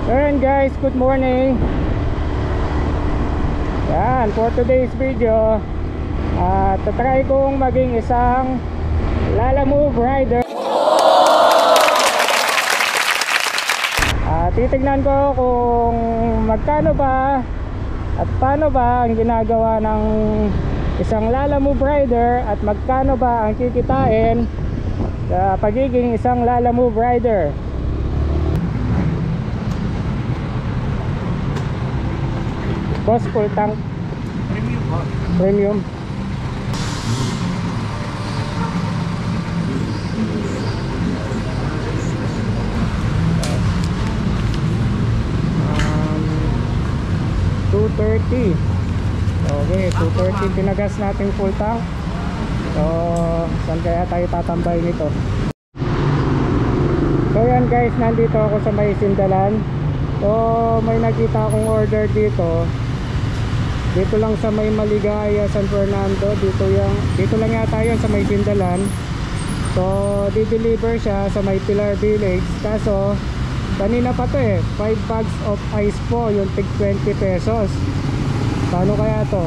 Ayan guys, good morning. Yan, for today's video tatry kong maging isang Lalamove rider. Titignan ko kung magkano ba at paano ba ang ginagawa ng isang Lalamove rider at magkano ba ang kikitain sa pagiging isang Lalamove rider. Boss, full tank. Premium ba? Premium. $230. Okay, $230 tinagas natin full tank. So, saan kaya tayo tatambay nito? So yan guys, nandito ako sa may Sindalan. So may nakita akong order dito. Dito lang sa may Maligaya, San Fernando. Dito lang yata yun sa may Sindalan. So di-deliver siya sa may Pilar Village. Kaso kanina pa to 5 bags of ice po, yung tig 20 pesos. Paano kaya to?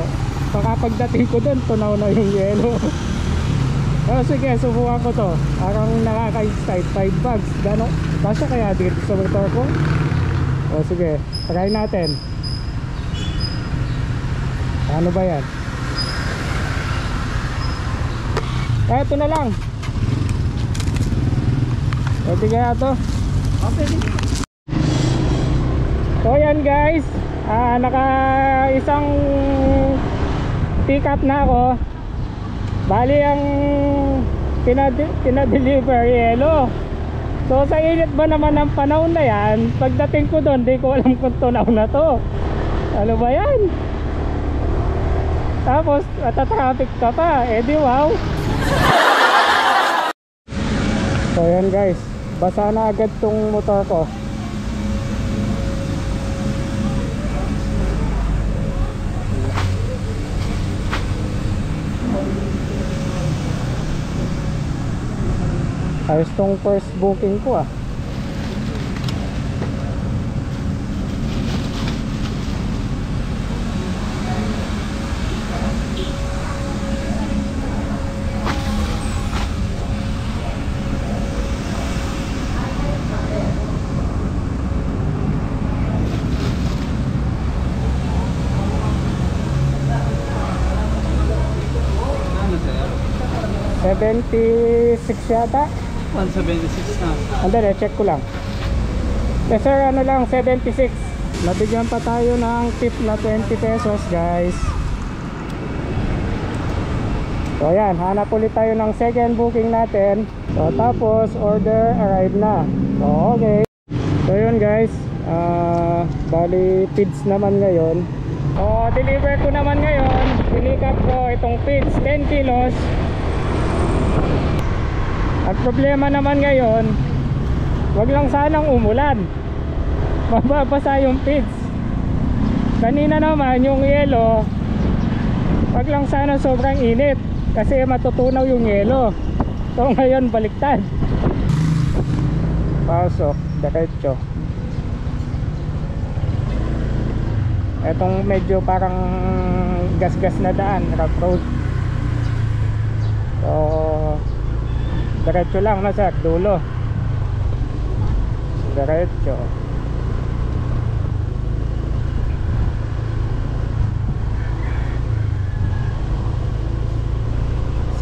Baka pagdating ko dun, tunaw na yung yelo. Sige, subukan ko to. Parang nakaka-excite. 5 bags, gano'n? Basta kaya dito sa motor ko? Sige, try natin. Ano ba yan? Ito na lang. Pwede kaya to? Okay. So yan guys, naka isang pick up na ako. Bali ang pinadeliver yelo. So sa init ba naman ng panahon na yan, pagdating ko doon di ko alam kung tunaw na to. Ano ba yan? Tapos traffic ka pa, di wow. So yan guys, basa na agad tong motor ko. Ayos tong first booking ko . $76 yata. 176 na. Andun check ko lang. Yes sir, ano lang, 76. Nabigyan pa tayo ng tip na 20 pesos guys. So ayan, hanap ulit tayo ng second booking natin. So tapos order arrive na. So okay. So yun guys, bali feeds naman ngayon. Deliver ko naman ngayon. Pinikap ko itong feeds 10 kilos. At problema naman ngayon, wag lang sanang umulan, mababasa yung feeds. Kanina naman yung yelo, wag lang sana sobrang init kasi matutunaw yung yelo. So ngayon baliktad, pasok diretso. Etong medyo parang gas-gas na daan, rough road. So diretso lang na sir, dulo. Diretso.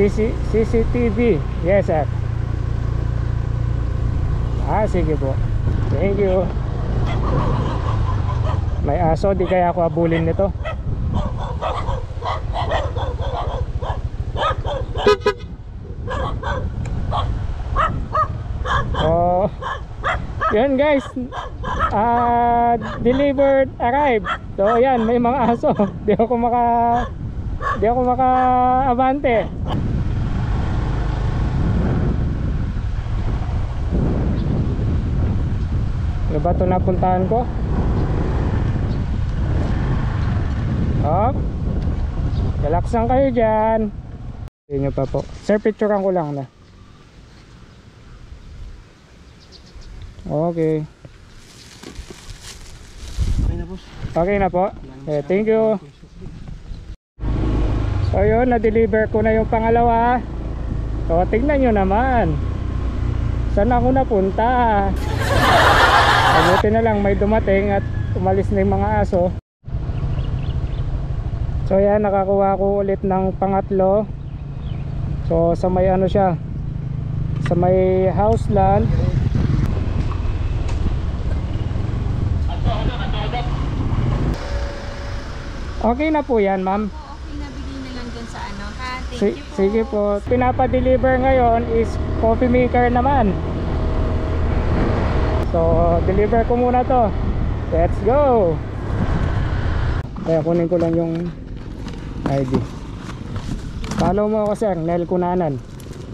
CCTV. Yes sir. Sige po. Thank you. May aso, di kaya ako abulin nito. Yan guys, delivered, arrived. So yan, may mga aso. Di ako maka-abante. Ano ba ito napuntahan ko? Relax lang kayo dyan. Hindi nyo pa po. Sir, picturean ko lang na. Okay. Okay na po. Okay, thank you. So yun, na-deliver ko na yung pangalawa. So tingnan nyo naman. Saan ako napunta? Mabuti na lang may dumating at umalis na yung mga aso. So yan, nakakuha ko ulit ng pangatlo. So sa may ano siya, sa may house land. Okay na po yan, ma'am. Okay, nabigay na lang dun sa ano ha. Thank you po. Sige po. Pinapa-deliver ngayon is coffee maker naman. So deliver ko muna to. Let's go. Kaya kunin ko lang yung ID. Follow mo ako, sir. Nel Cunanan.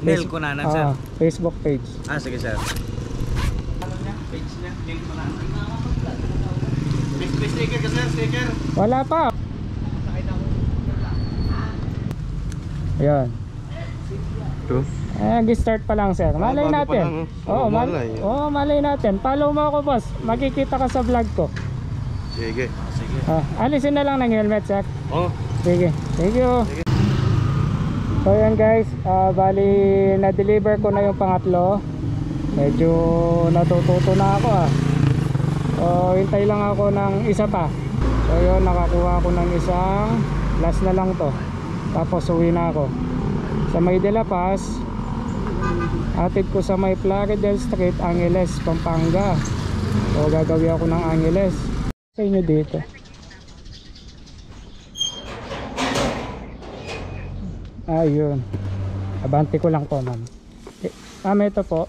Nel Cunanan, sir. Facebook page. Sige, sir. Ano niya? Page niya? Nel Cunanan. May sticker ka, sir? Sticker? Wala pa. Ayan. Start pa lang, sir. Malay bago pa natin. lang, Oo, malay. malay natin. Follow mo ako, boss. Makikita ka sa vlog ko. Sige. Sige. Alisin na lang ng helmet, sir. Oh, Sige. Thank you. So yan guys, bali na-deliver ko na yung pangatlo. Medyo natututo na ako So hintay lang ako ng isa pa. So yun, nakakuha ko ng isang. Last na lang to. Tapos uwi na ako sa may De La Paz. Atid ko sa may Plaridel Street, Angeles, Pampanga. So gagawin ako ng Angeles. Sa inyo dito. Ayun. Abante ko lang po, ma'am. Ito po.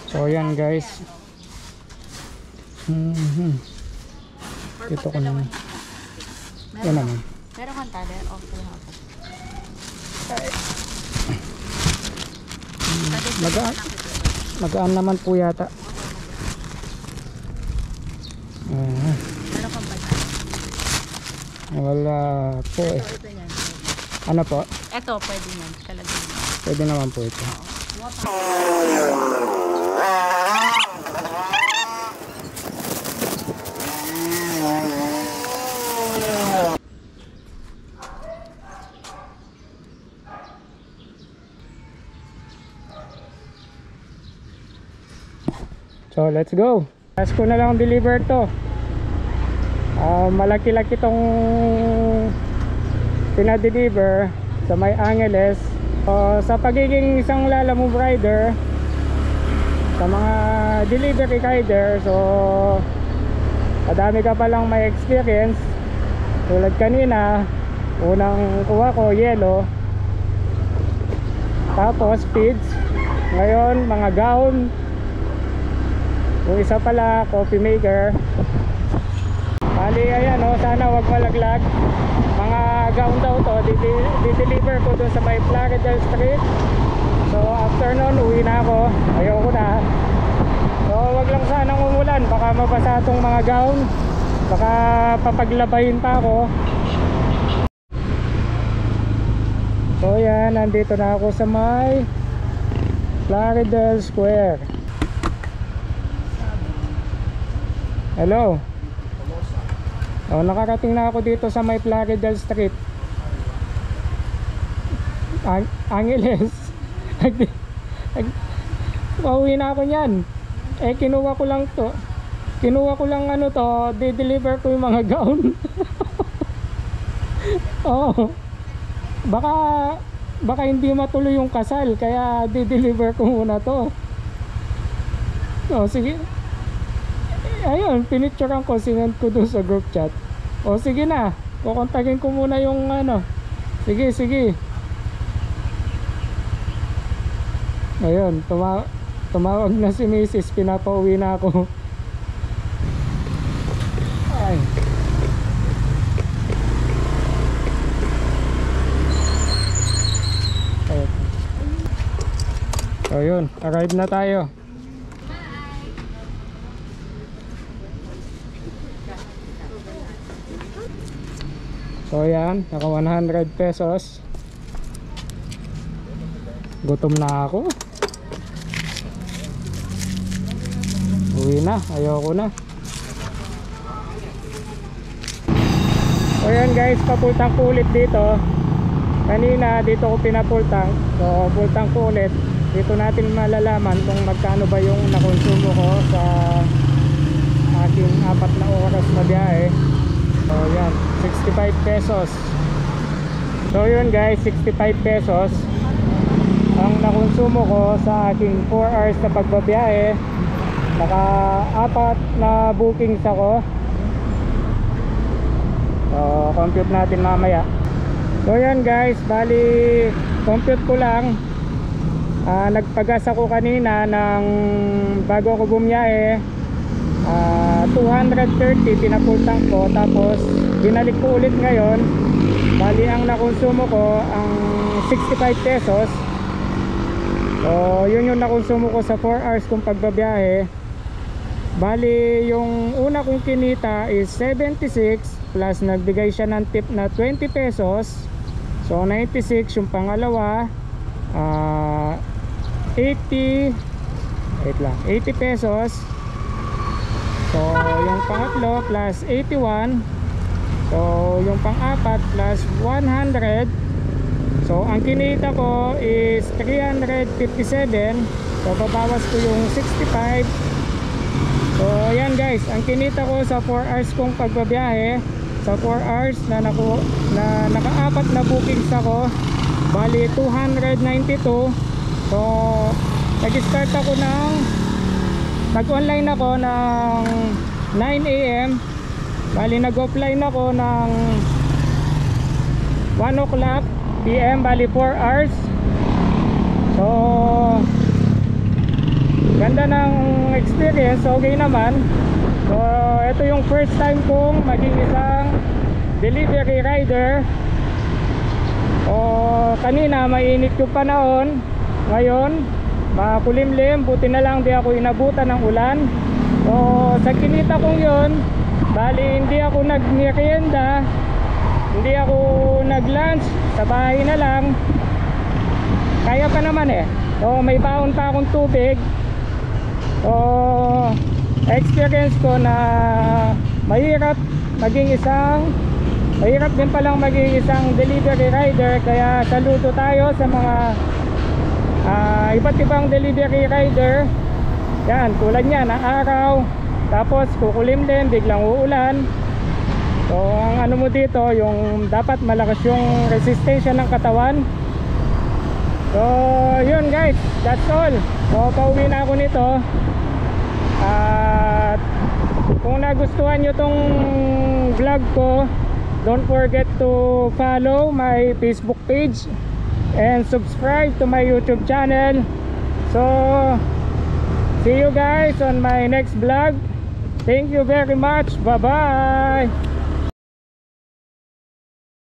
So yan guys. Ito ko naman. Yan naman. Meron kang tali? Okay ha po. Magaan naman po yata. Meron kang pagkain? Wala po eh. Ito yan. Ano po? Ito, pwede yan. Talaga. Pwede naman po ito. So let's go. Last ko na lang deliver to. Malaki-laki tong pinadeliver sa may Angeles. Sa pagiging isang Lalamove rider, sa mga delivery rider, so madami ka palang may experience. Tulad kanina, unang kuha ko yellow, tapos feeds. Ngayon mga gown. Yung isa pala coffee maker. Bali ayan sana wag malaglag. Mga gown daw to, di-deliver ko dun sa may Plaridel Street. So after nun uwi na ako. Ayoko na. So wag lang sanang umulan, baka mabasa tong mga gown. Baka papaglabayin pa ako. So yan, nandito na ako sa may Plaridel Square. Hello. Nakarating na ako dito sa may Plaridel Street, Angeles. Pauwi na ako niyan. Kinuha ko lang to. Kinuha ko lang di-deliver ko yung mga gown. Baka hindi matuloy yung kasal, kaya di-deliver ko muna to. Sige. Ayun, pinicturean ko, sinend ko dun sa group chat. Sige na, kukontakin ko muna yung sige. Ayun, tumawag na si Mrs. Pinapauwi na ako. Ay. So yun, arrive na tayo. So yan, naka 100 pesos. Gutom na ako. Uwi na, ayoko na. So yan guys, papultang ko ulit dito. Kanina dito ko pinapultang. So pultang ko ulit. Dito natin malalaman kung magkano ba yung nakonsumo ko sa aking 4 na oras na biyahe. So yan, 65 pesos. So yun guys, 65 pesos ang nakonsumo ko sa aking 4 hours na pagbabiyahe. Naka 4 na bookings ako. So compute natin mamaya. So yan guys, bali compute ko lang. Nagpagas ako kanina ng bago ako bumiyahe, 230 pinapultang ko, tapos binalik ko ulit ngayon. Bali ang nakonsumo ko ang 65 pesos. So yun yung nakonsumo ko sa 4 hours kong pagbabiyahe. Bali yung una kong kinita is 76 plus nagbigay siya ng tip na 20 pesos. So 96 yung pangalawa. 80 pesos. So yung pangatlo plus 81. So yung pang-apat plus 100. So ang kinita ko is 357. So babawas ko yung 65. So ayan guys, ang kinita ko sa 4 hours kong pagbabiyahe, sa 4 hours na naka-4 na bookings ako, bali 292. So nag-start ako nag-online ako ng 9 AM. Bali nag-offline ako ng 1 o'clock PM, bali 4 hours. So ganda ng experience, okay naman. So ito yung first time kong maging isang delivery rider. Kanina mainit yung panahon, ngayon makulimlim, buti na lang di ako inabutan ng ulan. So sa kinita kong yun, bali hindi ako nagmerienda, hindi ako nag-lunch, sa bahay na lang, kaya pa naman eh. So may baon pa akong tubig. So experience ko na mahirap din palang maging isang delivery rider. Kaya saludo tayo sa mga iba't ibang delivery rider. Yan, tulad niyan, araw, tapos kukulimlim, biglang uulan. So ang ano mo dito, yung dapat malakas yung resistensya ng katawan. So yun guys, that's all. So pauwi na ako nito. At kung nagustuhan nyo tong vlog ko, don't forget to follow my Facebook page and subscribe to my YouTube channel. So see you guys on my next vlog. Thank you very much. Bye bye.